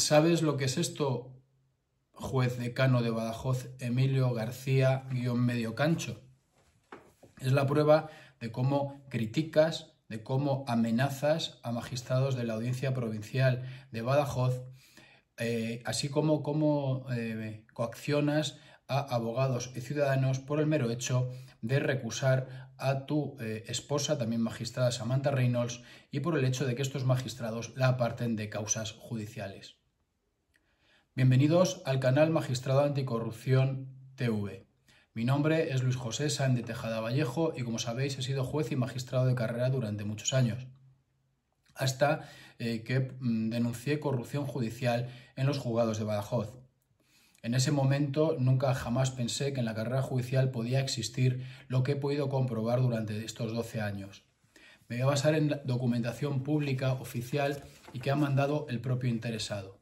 ¿Sabes lo que es esto, juez decano de Badajoz Emilio García-Medio Cancho? Es la prueba de cómo criticas, de cómo amenazas a magistrados de la Audiencia Provincial de Badajoz, así como cómo coaccionas a abogados y ciudadanos por el mero hecho de recusar a tu esposa, también magistrada Samantha Reynolds, y por el hecho de que estos magistrados la aparten de causas judiciales. Bienvenidos al canal Magistrado Anticorrupción TV. Mi nombre es Luis José Sáenz de Tejada Vallejo y, como sabéis, he sido juez y magistrado de carrera durante muchos años, hasta que denuncié corrupción judicial en los juzgados de Badajoz. En ese momento nunca jamás pensé que en la carrera judicial podía existir lo que he podido comprobar durante estos 12 años. Me voy a basar en la documentación pública oficial y que ha mandado el propio interesado.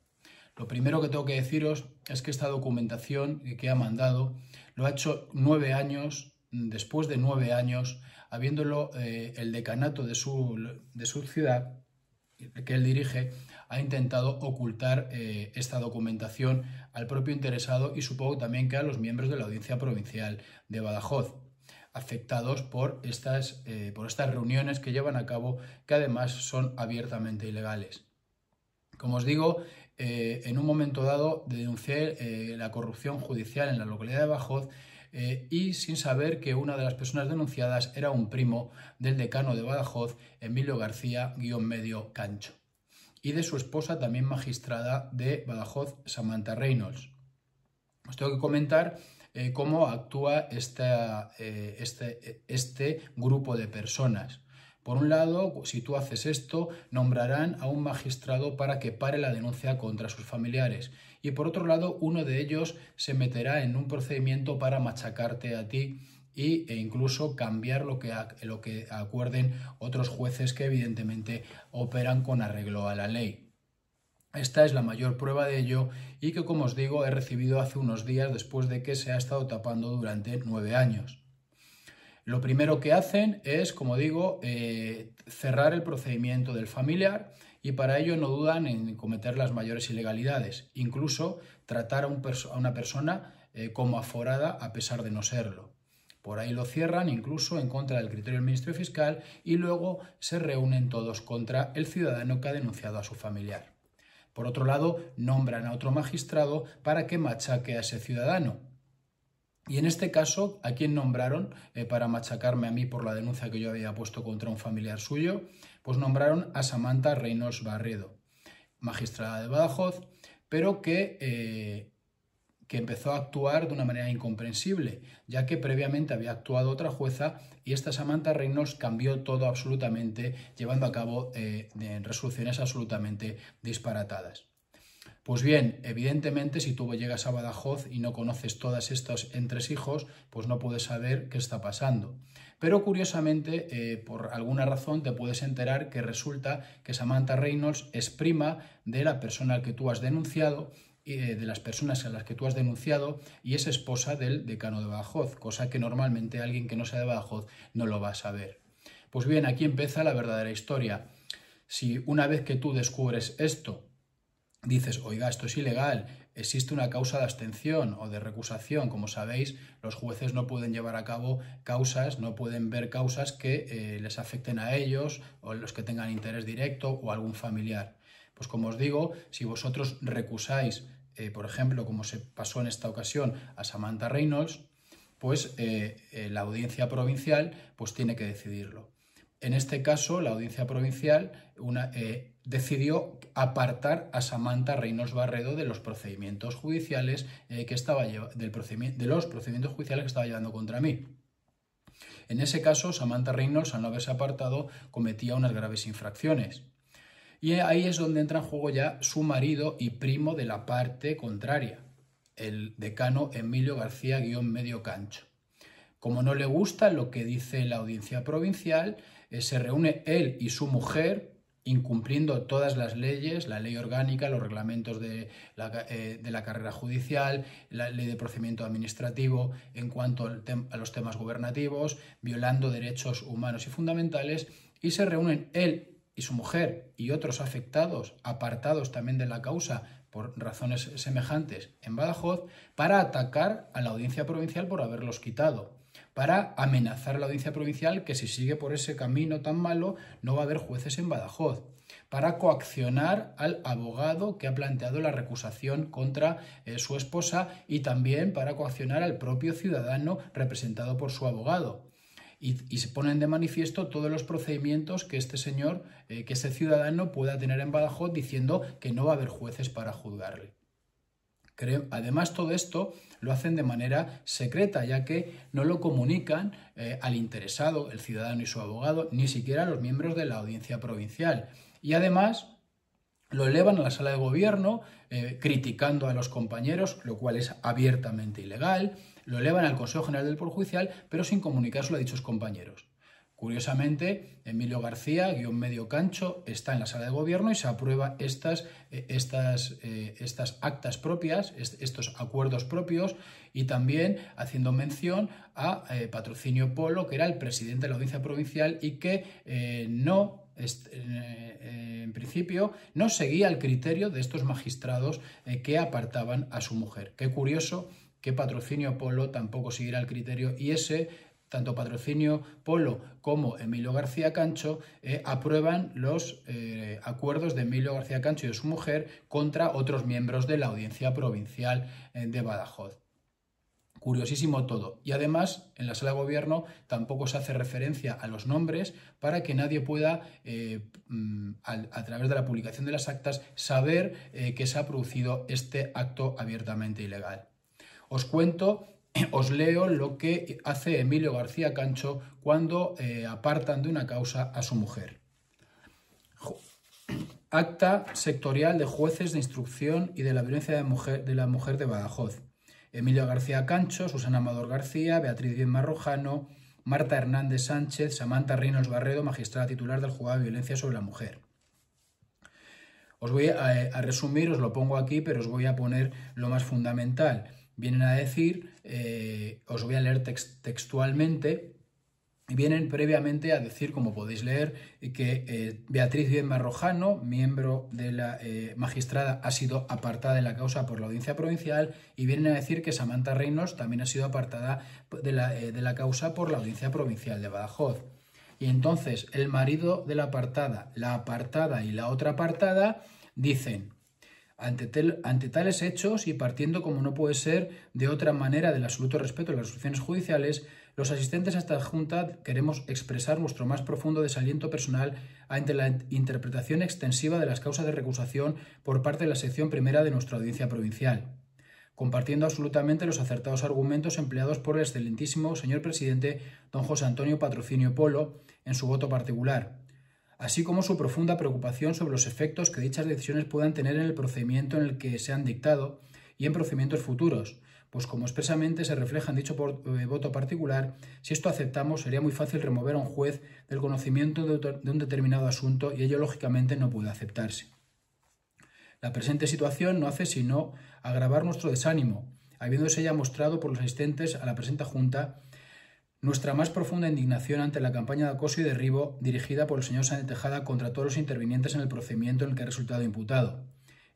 Lo primero que tengo que deciros es que esta documentación que ha mandado lo ha hecho 9 años, después de 9 años, habiéndolo el decanato de su ciudad, que él dirige, ha intentado ocultar esta documentación al propio interesado y supongo también que a los miembros de la Audiencia Provincial de Badajoz, afectados por estas reuniones que llevan a cabo, que además son abiertamente ilegales. Como os digo, en un momento dado denuncié la corrupción judicial en la localidad de Badajoz y sin saber que una de las personas denunciadas era un primo del decano de Badajoz, Emilio García-Medio Cancho, y de su esposa, también magistrada de Badajoz, Samantha Reynolds. Os tengo que comentar cómo actúa este grupo de personas. Por un lado, si tú haces esto, nombrarán a un magistrado para que pare la denuncia contra sus familiares. Y por otro lado, uno de ellos se meterá en un procedimiento para machacarte a ti e incluso cambiar lo que acuerden otros jueces que evidentemente operan con arreglo a la ley. Esta es la mayor prueba de ello y que, como os digo, he recibido hace unos días después de que se ha estado tapando durante 9 años. Lo primero que hacen es, como digo, cerrar el procedimiento del familiar y para ello no dudan en cometer las mayores ilegalidades, incluso tratar a una persona como aforada a pesar de no serlo. Por ahí lo cierran, incluso en contra del criterio del Ministerio Fiscal, y luego se reúnen todos contra el ciudadano que ha denunciado a su familiar. Por otro lado, nombran a otro magistrado para que machaque a ese ciudadano. Y en este caso, ¿a quién nombraron para machacarme a mí por la denuncia que yo había puesto contra un familiar suyo? Pues nombraron a Samantha Reynolds Barredo, magistrada de Badajoz, pero que empezó a actuar de una manera incomprensible, ya que previamente había actuado otra jueza y esta Samantha Reynolds cambió todo absolutamente, llevando a cabo resoluciones absolutamente disparatadas. Pues bien, evidentemente, si tú llegas a Badajoz y no conoces todos estos entresijos, pues no puedes saber qué está pasando. Pero curiosamente, por alguna razón, te puedes enterar que resulta que Samantha Reynolds es prima de la persona que tú has denunciado, de las personas a las que tú has denunciado, y es esposa del decano de Badajoz, cosa que normalmente alguien que no sea de Badajoz no lo va a saber. Pues bien, aquí empieza la verdadera historia. Si una vez que tú descubres esto, dices, oiga, esto es ilegal, existe una causa de abstención o de recusación. Como sabéis, los jueces no pueden llevar a cabo causas, no pueden ver causas que les afecten a ellos o los que tengan interés directo o algún familiar. Pues como os digo, si vosotros recusáis, por ejemplo, como se pasó en esta ocasión a Samantha Reynolds, pues la audiencia provincial pues tiene que decidirlo. En este caso, la audiencia provincial decidió apartar a Samantha Reynolds Barredo de los procedimientos judiciales que estaba llevando contra mí. En ese caso, Samantha Reynolds, al no haberse apartado, cometía unas graves infracciones. Y ahí es donde entra en juego ya su marido y primo de la parte contraria, el decano Emilio García-Medio Cancho. Como no le gusta lo que dice la audiencia provincial, se reúne él y su mujer, incumpliendo todas las leyes, la ley orgánica, los reglamentos de la carrera judicial, la ley de procedimiento administrativo en cuanto a los temas gubernativos, violando derechos humanos y fundamentales, y se reúnen él y su mujer y otros afectados, apartados también de la causa, por razones semejantes en Badajoz, para atacar a la Audiencia Provincial por haberlos quitado, para amenazar a la Audiencia Provincial que si sigue por ese camino tan malo no va a haber jueces en Badajoz, para coaccionar al abogado que ha planteado la recusación contra su esposa y también para coaccionar al propio ciudadano representado por su abogado. Y se ponen de manifiesto todos los procedimientos que este señor, que este ciudadano pueda tener en Badajoz, diciendo que no va a haber jueces para juzgarle. Además, todo esto lo hacen de manera secreta, ya que no lo comunican al interesado, el ciudadano y su abogado, ni siquiera a los miembros de la Audiencia Provincial. Y además lo elevan a la sala de gobierno criticando a los compañeros, lo cual es abiertamente ilegal. Lo elevan al Consejo General del Poder Judicial, pero sin comunicárselo a dichos compañeros. Curiosamente, Emilio García, _medio cancho, está en la sala de gobierno y se aprueba estas actas propias, estos acuerdos propios, y también haciendo mención a Patrocinio Polo, que era el presidente de la Audiencia Provincial y que en principio no seguía el criterio de estos magistrados que apartaban a su mujer. Qué curioso que Patrocinio Polo tampoco siguiera el criterio y tanto Patrocinio Polo como Emilio García Cancho aprueban los acuerdos de Emilio García Cancho y de su mujer contra otros miembros de la Audiencia Provincial de Badajoz. Curiosísimo todo. Y además, en la sala de gobierno tampoco se hace referencia a los nombres para que nadie pueda, a través de la publicación de las actas, saber que se ha producido este acto abiertamente ilegal. Os leo lo que hace Emilio García Cancho cuando apartan de una causa a su mujer. Acta sectorial de jueces de instrucción y de la violencia de la mujer de Badajoz. Emilio García Cancho, Susana Amador García, Beatriz Bien Marrojano, Marta Hernández Sánchez, Samantha Reynolds Barredo, magistrada titular del Juzgado de Violencia sobre la Mujer. Os voy a resumir, os lo pongo aquí, pero os voy a poner lo más fundamental. Vienen a decir, os voy a leer textualmente, vienen previamente a decir, como podéis leer, que Beatriz Bien Marrojano, miembro de la magistrada, ha sido apartada de la causa por la Audiencia Provincial, y vienen a decir que Samantha Reynolds también ha sido apartada de la causa por la Audiencia Provincial de Badajoz. Y entonces el marido de la apartada y la otra apartada dicen: ante tales hechos y partiendo como no puede ser de otra manera del absoluto respeto a las resoluciones judiciales, los asistentes a esta Junta queremos expresar nuestro más profundo desaliento personal ante la interpretación extensiva de las causas de recusación por parte de la sección primera de nuestra Audiencia Provincial, compartiendo absolutamente los acertados argumentos empleados por el excelentísimo señor presidente don José Antonio Patrocinio Polo en su voto particular, así como su profunda preocupación sobre los efectos que dichas decisiones puedan tener en el procedimiento en el que se han dictado y en procedimientos futuros, pues como expresamente se refleja en dicho voto particular, si esto aceptamos sería muy fácil remover a un juez del conocimiento de un determinado asunto y ello lógicamente no puede aceptarse. La presente situación no hace sino agravar nuestro desánimo, habiéndose ya mostrado por los asistentes a la presente Junta nuestra más profunda indignación ante la campaña de acoso y derribo dirigida por el señor Sáenz de Tejada contra todos los intervinientes en el procedimiento en el que ha resultado imputado,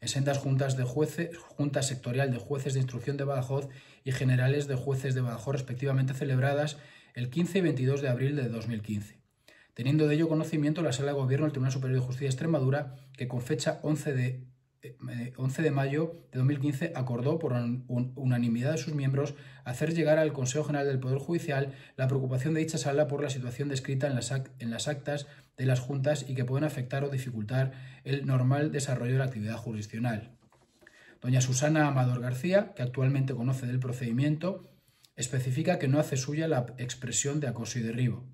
en sendas junta sectorial de jueces de instrucción de Badajoz y generales de jueces de Badajoz respectivamente celebradas el 15 y 22 de abril de 2015. Teniendo de ello conocimiento la Sala de Gobierno del Tribunal Superior de Justicia de Extremadura, que con fecha 11 de mayo de 2015 acordó por unanimidad de sus miembros hacer llegar al Consejo General del Poder Judicial la preocupación de dicha sala por la situación descrita en las actas de las juntas y que pueden afectar o dificultar el normal desarrollo de la actividad jurisdiccional. Doña Susana Amador García, que actualmente conoce del procedimiento, especifica que no hace suya la expresión de acoso y derribo.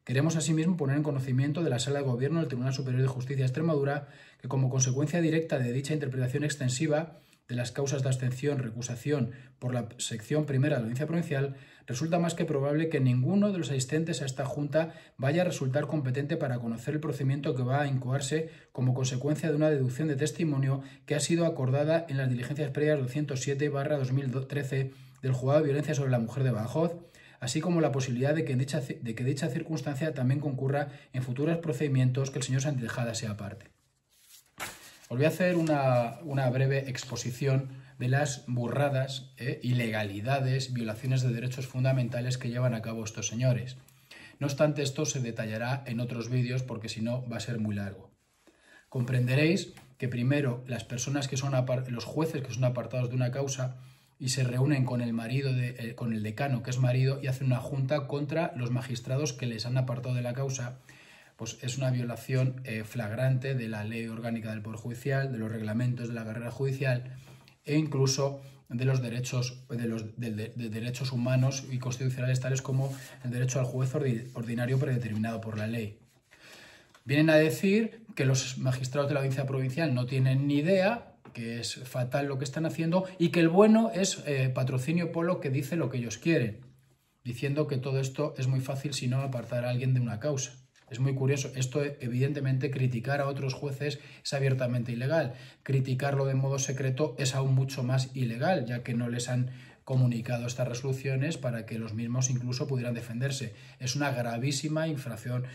Queremos asimismo poner en conocimiento de la Sala de Gobierno del Tribunal Superior de Justicia de Extremadura que, como consecuencia directa de dicha interpretación extensiva de las causas de abstención, recusación por la sección primera de la Audiencia Provincial, resulta más que probable que ninguno de los asistentes a esta Junta vaya a resultar competente para conocer el procedimiento que va a incoarse como consecuencia de una deducción de testimonio que ha sido acordada en las diligencias previas 207/2013 del Juzgado de Violencia sobre la Mujer de Badajoz, así como la posibilidad de que dicha circunstancia también concurra en futuros procedimientos que el señor Sáenz de Tejada sea parte. Os voy a hacer una breve exposición de las burradas, ilegalidades, violaciones de derechos fundamentales que llevan a cabo estos señores. No obstante, esto se detallará en otros vídeos porque si no va a ser muy largo. Comprenderéis que primero las personas que son los jueces que son apartados de una causa y se reúnen con el marido con el decano, que es marido, y hacen una junta contra los magistrados que les han apartado de la causa, pues es una violación flagrante de la Ley Orgánica del Poder Judicial, de los reglamentos de la carrera judicial e incluso de los derechos, de derechos humanos y constitucionales tales como el derecho al juez ordinario predeterminado por la ley. Vienen a decir que los magistrados de la audiencia provincial no tienen ni idea, que es fatal lo que están haciendo y que el bueno es Patrocinio Polo, que dice lo que ellos quieren, diciendo que todo esto es muy fácil si no apartar a alguien de una causa. Es muy curioso. Esto, evidentemente, criticar a otros jueces es abiertamente ilegal. Criticarlo de modo secreto es aún mucho más ilegal, ya que no les han comunicado estas resoluciones para que los mismos incluso pudieran defenderse. Es una gravísima infracción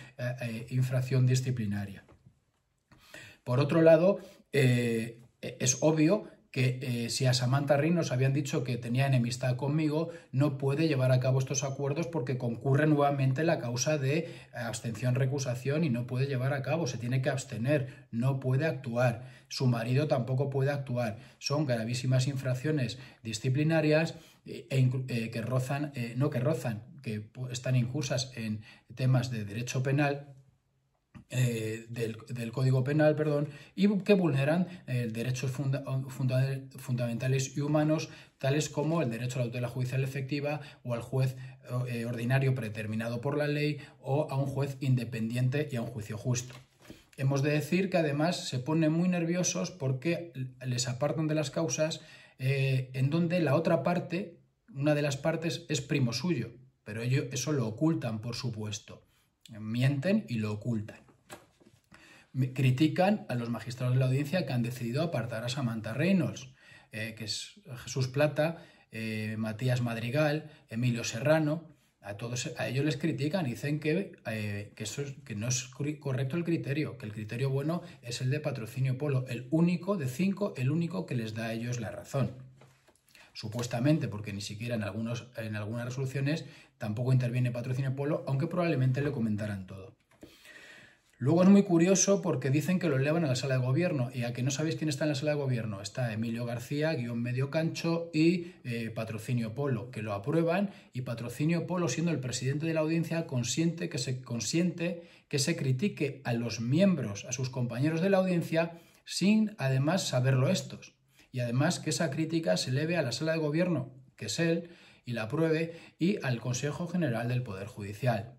disciplinaria. Por otro lado, es obvio que si a Samantha Rin nos habían dicho que tenía enemistad conmigo, no puede llevar a cabo estos acuerdos porque concurre nuevamente la causa de abstención-recusación y no puede llevar a cabo, se tiene que abstener, no puede actuar. Su marido tampoco puede actuar. Son gravísimas infracciones disciplinarias que rozan, que están incursas en temas de derecho penal, del Código Penal, y que vulneran derechos fundamentales y humanos, tales como el derecho a la tutela judicial efectiva o al juez ordinario predeterminado por la ley o a un juez independiente y a un juicio justo. Hemos de decir que además se ponen muy nerviosos porque les apartan de las causas en donde la otra parte, una de las partes, es primo suyo, pero ellos eso lo ocultan, por supuesto. Mienten y lo ocultan. Critican a los magistrados de la audiencia que han decidido apartar a Samantha Reynolds, que es Jesús Plata, Matías Madrigal, Emilio Serrano. A ellos les critican y dicen que no es correcto el criterio, que el criterio bueno es el de Patrocinio Polo, el único de 5, el único que les da a ellos la razón. Supuestamente, porque ni siquiera en algunas resoluciones tampoco interviene Patrocinio Polo, aunque probablemente le comentaran todo. Luego es muy curioso porque dicen que lo elevan a la sala de gobierno, y a que no sabéis quién está en la sala de gobierno. Está Emilio García, Medio Cancho y Patrocinio Polo, que lo aprueban, y Patrocinio Polo, siendo el presidente de la audiencia, consiente que se critique a los miembros, a sus compañeros de la audiencia, sin además saberlo estos. Y además que esa crítica se eleve a la sala de gobierno, que es él, y la apruebe, y al Consejo General del Poder Judicial.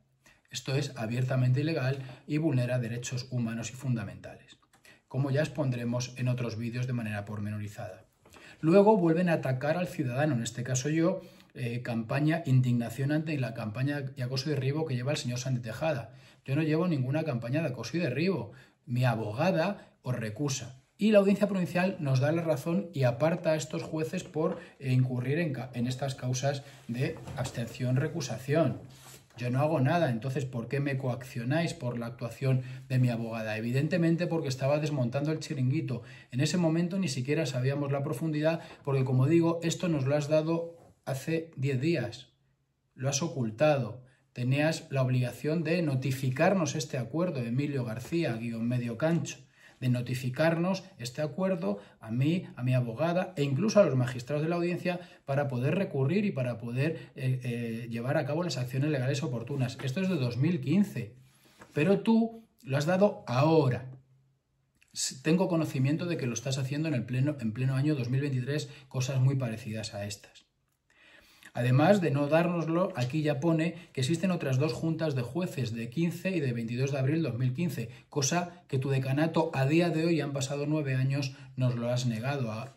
Esto es abiertamente ilegal y vulnera derechos humanos y fundamentales, como ya expondremos en otros vídeos de manera pormenorizada. Luego vuelven a atacar al ciudadano, en este caso yo, campaña indignación ante la campaña de acoso y derribo que lleva el señor Sánchez Tejada. Yo no llevo ninguna campaña de acoso y derribo. Mi abogada os recusa. Y la audiencia provincial nos da la razón y aparta a estos jueces por incurrir en estas causas de abstención-recusación. Yo no hago nada, entonces ¿por qué me coaccionáis por la actuación de mi abogada? Evidentemente porque estaba desmontando el chiringuito. En ese momento ni siquiera sabíamos la profundidad, porque como digo, esto nos lo has dado hace 10 días. Lo has ocultado. Tenías la obligación de notificarnos este acuerdo, Emilio García, Medio Cancho, de notificarnos este acuerdo a mí, a mi abogada e incluso a los magistrados de la audiencia para poder recurrir y para poder llevar a cabo las acciones legales oportunas. Esto es de 2015, pero tú lo has dado ahora. Tengo conocimiento de que lo estás haciendo en pleno año 2023, cosas muy parecidas a estas. Además de no dárnoslo, aquí ya pone que existen otras 2 juntas de jueces de 15 y de 22 de abril de 2015, cosa que tu decanato a día de hoy, han pasado 9 años, nos lo has negado.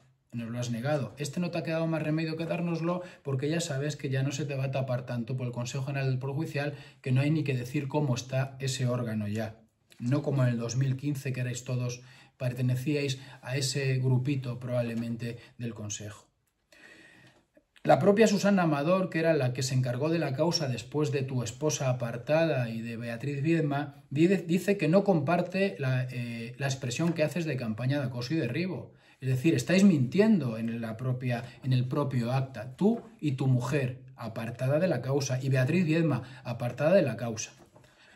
Este no te ha quedado más remedio que dárnoslo, porque ya sabes que ya no se te va a tapar tanto por el Consejo General del Poder Judicial, que no hay ni que decir cómo está ese órgano ya. No como en el 2015, que erais todos, pertenecíais a ese grupito probablemente del Consejo. La propia Susana Amador, que era la que se encargó de la causa después de tu esposa apartada y de Beatriz Viedma, dice que no comparte la expresión que haces de campaña de acoso y derribo. Es decir, estáis mintiendo en el propio acta, tú y tu mujer, apartada de la causa, y Beatriz Viedma, apartada de la causa.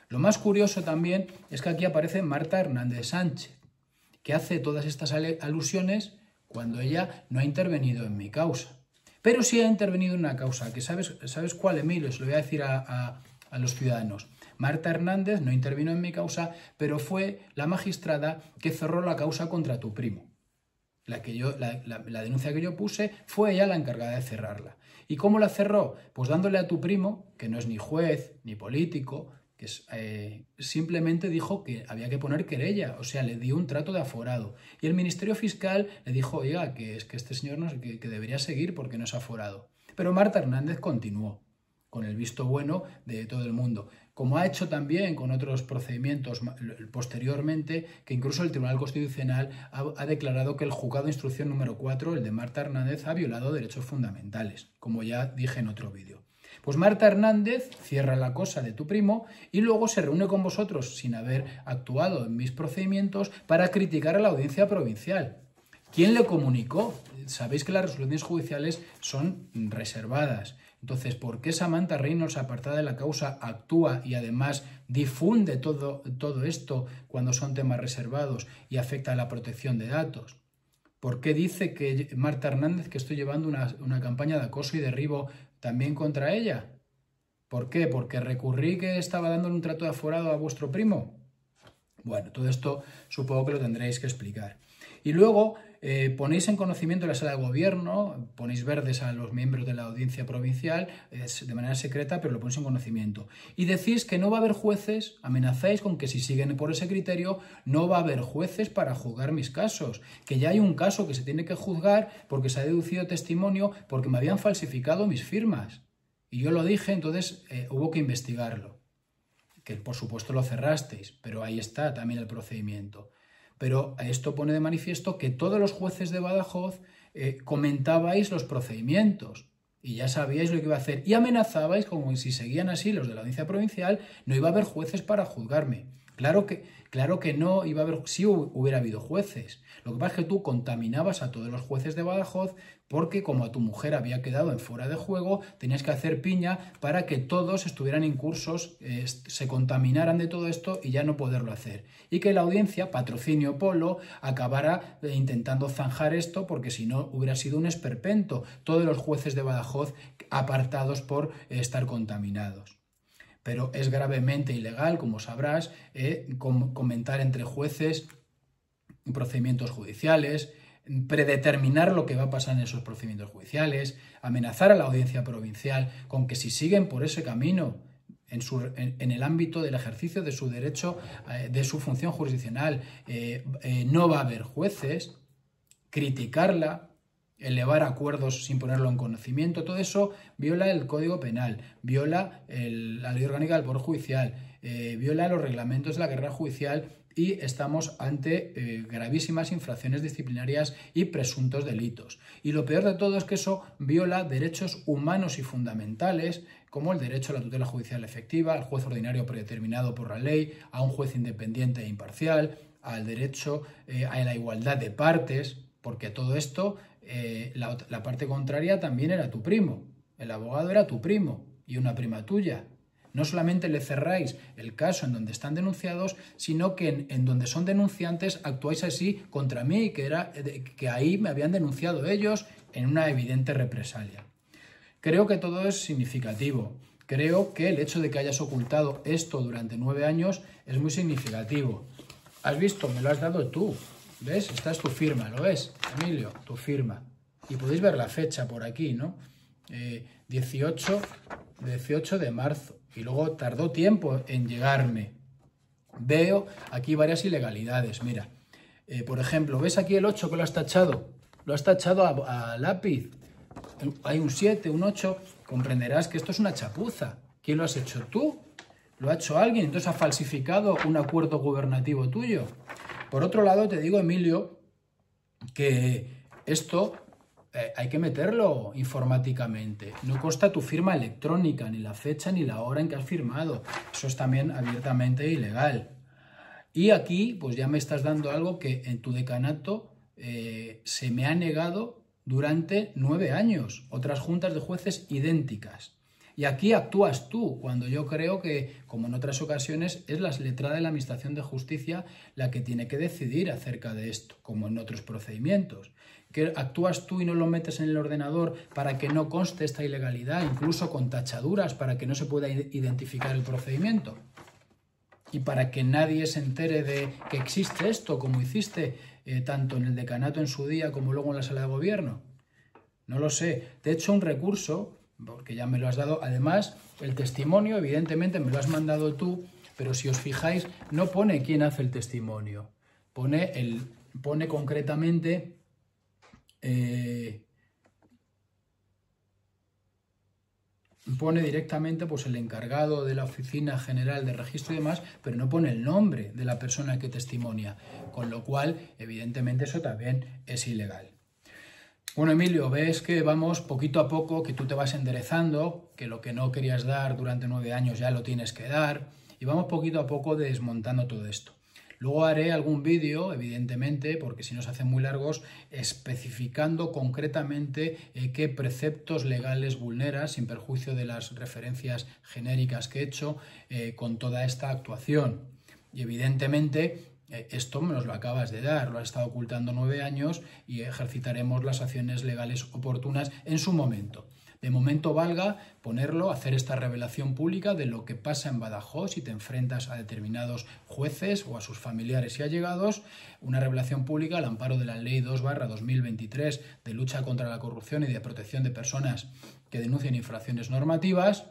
Lo más curioso también es que aquí aparece Marta Hernández Sánchez, que hace todas estas alusiones cuando ella no ha intervenido en mi causa. Pero sí ha intervenido en una causa, que ¿sabes cuál, Emilio? Se lo voy a decir a los ciudadanos. Marta Hernández no intervino en mi causa, pero fue la magistrada que cerró la causa contra tu primo. La denuncia que yo puse fue ella la encargada de cerrarla. ¿Y cómo la cerró? Pues dándole a tu primo, que no es ni juez ni político, que simplemente dijo que había que poner querella, o sea, le dio un trato de aforado. Y el Ministerio Fiscal le dijo, oiga, que es que este señor no, que debería seguir porque no es aforado. Pero Marta Hernández continuó con el visto bueno de todo el mundo, como ha hecho también con otros procedimientos posteriormente, que incluso el Tribunal Constitucional ha declarado que el juzgado de instrucción número 4, el de Marta Hernández, ha violado derechos fundamentales, como ya dije en otro vídeo. Pues Marta Hernández cierra la cosa de tu primo y luego se reúne con vosotros sin haber actuado en mis procedimientos para criticar a la audiencia provincial. ¿Quién le comunicó? Sabéis que las resoluciones judiciales son reservadas. Entonces, ¿por qué Samantha Reynolds, apartada de la causa, actúa y además difunde todo esto cuando son temas reservados y afecta a la protección de datos? ¿Por qué dice que Marta Hernández que estoy llevando una campaña de acoso y derribo también contra ella? ¿Por qué? ¿Porque recurrí que estaba dándole un trato de aforado a vuestro primo? Bueno, todo esto supongo que lo tendréis que explicar. Y luego ponéis en conocimiento de la sala de gobierno, ponéis verdes a los miembros de la audiencia provincial de manera secreta, pero lo ponéis en conocimiento. Y decís que no va a haber jueces, amenazáis con que si siguen por ese criterio no va a haber jueces para juzgar mis casos, que ya hay un caso que se tiene que juzgar porque se ha deducido testimonio porque me habían falsificado mis firmas. Y yo lo dije, entonces hubo que investigarlo. Que por supuesto lo cerrasteis, pero ahí está también el procedimiento. Pero esto pone de manifiesto que todos los jueces de Badajoz comentabais los procedimientos y ya sabíais lo que iba a hacer y amenazabais como si seguían así los de la audiencia provincial no iba a haber jueces para juzgarme. Claro que no iba a haber, sí hubiera habido jueces. Lo que pasa es que tú contaminabas a todos los jueces de Badajoz porque como a tu mujer había quedado en fuera de juego, tenías que hacer piña para que todos estuvieran incursos, se contaminaran de todo esto y ya no poderlo hacer. Y que la audiencia, patrocinio Polo, acabara intentando zanjar esto porque si no hubiera sido un esperpento. Todos los jueces de Badajoz apartados por estar contaminados. Pero es gravemente ilegal, como sabrás, comentar entre jueces procedimientos judiciales, predeterminar lo que va a pasar en esos procedimientos judiciales, amenazar a la audiencia provincial con que si siguen por ese camino en el ámbito del ejercicio de su derecho, de su función jurisdiccional, no va a haber jueces, criticarla, elevar acuerdos sin ponerlo en conocimiento, todo eso viola el Código Penal, viola la Ley Orgánica del Poder Judicial, viola los reglamentos de la carrera judicial y estamos ante gravísimas infracciones disciplinarias y presuntos delitos. Y lo peor de todo es que eso viola derechos humanos y fundamentales como el derecho a la tutela judicial efectiva, al juez ordinario predeterminado por la ley, a un juez independiente e imparcial, al derecho a la igualdad de partes, porque todo esto, la parte contraria también era tu primo, el abogado era tu primo y una prima tuya. No solamente le cerráis el caso en donde están denunciados, sino que en donde son denunciantes actuáis así contra mí, que ahí me habían denunciado ellos en una evidente represalia. Creo que todo es significativo. Creo que el hecho de que hayas ocultado esto durante 9 años es muy significativo. ¿Has visto? Me lo has dado tú. ¿Ves? Esta es tu firma, ¿lo ves, Emilio? Tu firma. Y podéis ver la fecha por aquí, ¿no? 18 de marzo. Y luego tardó tiempo en llegarme. Veo aquí varias ilegalidades. Mira, por ejemplo, ¿ves aquí el 8 que lo has tachado? Lo has tachado a lápiz. Hay un 7, un 8. Comprenderás que esto es una chapuza. ¿Quién lo has hecho tú? ¿Lo ha hecho alguien? Entonces ha falsificado un acuerdo gubernativo tuyo. Por otro lado, te digo, Emilio, que esto hay que meterlo informáticamente. No consta tu firma electrónica, ni la fecha ni la hora en que has firmado. Eso es también abiertamente ilegal. Y aquí pues ya me estás dando algo que en tu decanato se me ha negado durante 9 años. Otras juntas de jueces idénticas. Y aquí actúas tú, cuando yo creo que, como en otras ocasiones, es la letrada de la Administración de Justicia la que tiene que decidir acerca de esto, como en otros procedimientos. Que actúas tú y no lo metes en el ordenador para que no conste esta ilegalidad, incluso con tachaduras para que no se pueda identificar el procedimiento. Y para que nadie se entere de que existe esto, como hiciste tanto en el decanato en su día como luego en la sala de gobierno. No lo sé. Te he hecho un recurso, porque ya me lo has dado. Además, el testimonio, evidentemente, me lo has mandado tú, pero si os fijáis, no pone quién hace el testimonio. Pone concretamente... pone directamente pues el encargado de la Oficina General de Registro y demás, pero no pone el nombre de la persona que testimonia, con lo cual, evidentemente, eso también es ilegal. Bueno, Emilio, ves que vamos poquito a poco, que tú te vas enderezando, que lo que no querías dar durante 9 años ya lo tienes que dar, y vamos poquito a poco desmontando todo esto. Luego haré algún vídeo, evidentemente, porque si no se hacen muy largos, especificando concretamente qué preceptos legales vulnera, sin perjuicio de las referencias genéricas que he hecho con toda esta actuación. Y evidentemente... esto nos lo acabas de dar, lo has estado ocultando 9 años y ejercitaremos las acciones legales oportunas en su momento. De momento valga ponerlo, hacer esta revelación pública de lo que pasa en Badajoz si te enfrentas a determinados jueces o a sus familiares y allegados, una revelación pública al amparo de la Ley 2/2023 de lucha contra la corrupción y de protección de personas que denuncian infracciones normativas.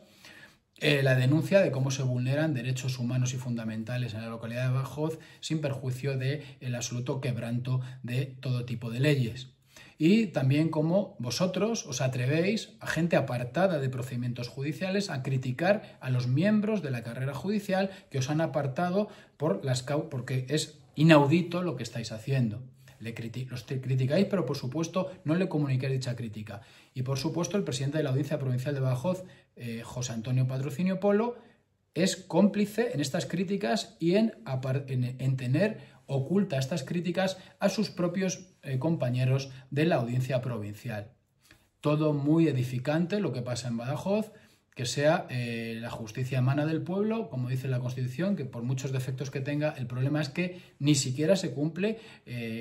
La denuncia de cómo se vulneran derechos humanos y fundamentales en la localidad de Badajoz sin perjuicio del absoluto quebranto de todo tipo de leyes. Y también cómo vosotros os atrevéis, a gente apartada de procedimientos judiciales, a criticar a los miembros de la carrera judicial que os han apartado porque es inaudito lo que estáis haciendo. Los criticáis, pero por supuesto no le comunicáis dicha crítica. Y por supuesto el presidente de la Audiencia Provincial de Badajoz, José Antonio Patrocinio Polo, es cómplice en estas críticas y en tener oculta estas críticas a sus propios compañeros de la Audiencia Provincial. Todo muy edificante lo que pasa en Badajoz, que sea la justicia emana del pueblo, como dice la Constitución, que por muchos defectos que tenga, el problema es que ni siquiera se cumple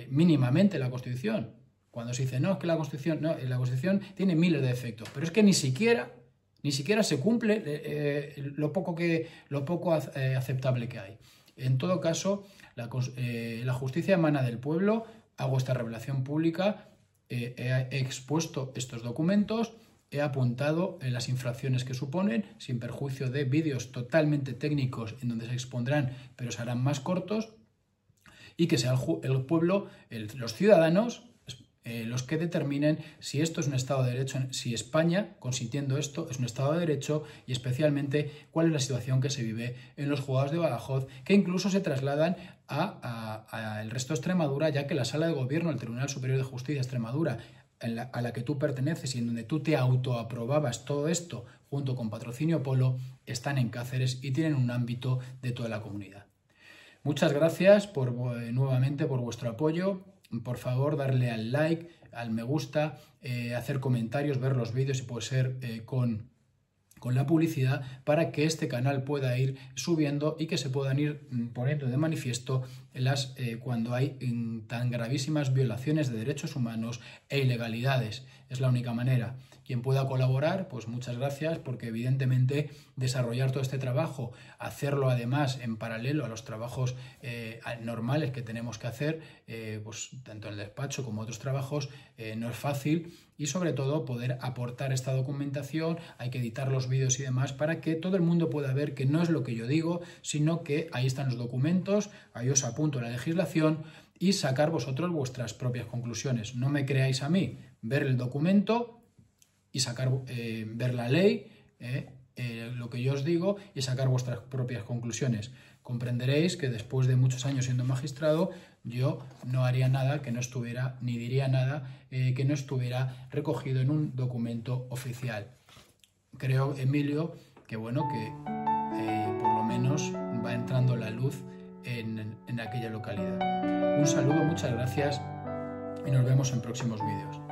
mínimamente la Constitución. Cuando se dice, no, es que la Constitución tiene miles de defectos, pero es que ni siquiera se cumple lo poco aceptable que hay. En todo caso, la justicia emana del pueblo, hago esta revelación pública, he expuesto estos documentos, he apuntado las infracciones que suponen, sin perjuicio de vídeos totalmente técnicos en donde se expondrán, pero se harán más cortos, y que sea el pueblo, los ciudadanos, los que determinen si esto es un Estado de Derecho, si España, consintiendo esto, es un Estado de Derecho, y especialmente cuál es la situación que se vive en los juzgados de Badajoz, que incluso se trasladan al resto de Extremadura, ya que la Sala de Gobierno, el Tribunal Superior de Justicia de Extremadura, a la que tú perteneces y en donde tú te autoaprobabas todo esto junto con Patrocinio Polo, están en Cáceres y tienen un ámbito de toda la comunidad. Muchas gracias nuevamente por vuestro apoyo. Por favor, darle al like, al me gusta, hacer comentarios, ver los vídeos y puede ser con la publicidad para que este canal pueda ir subiendo y que se puedan ir poniendo de manifiesto cuando hay tan gravísimas violaciones de derechos humanos e ilegalidades. Es la única manera. Quien pueda colaborar, pues muchas gracias, porque evidentemente desarrollar todo este trabajo, hacerlo además en paralelo a los trabajos normales que tenemos que hacer, pues tanto en el despacho como otros trabajos, no es fácil, y sobre todo poder aportar esta documentación, hay que editar los vídeos y demás para que todo el mundo pueda ver que no es lo que yo digo, sino que ahí están los documentos, ahí os apunto la legislación y sacar vosotros vuestras propias conclusiones. No me creáis a mí, ver el documento y ver la ley, lo que yo os digo, y sacar vuestras propias conclusiones. Comprenderéis que después de muchos años siendo magistrado, yo no haría nada que no estuviera, ni diría nada que no estuviera recogido en un documento oficial. Creo, Emilio, que bueno, que por lo menos va entrando la luz en aquella localidad. Un saludo, muchas gracias y nos vemos en próximos vídeos.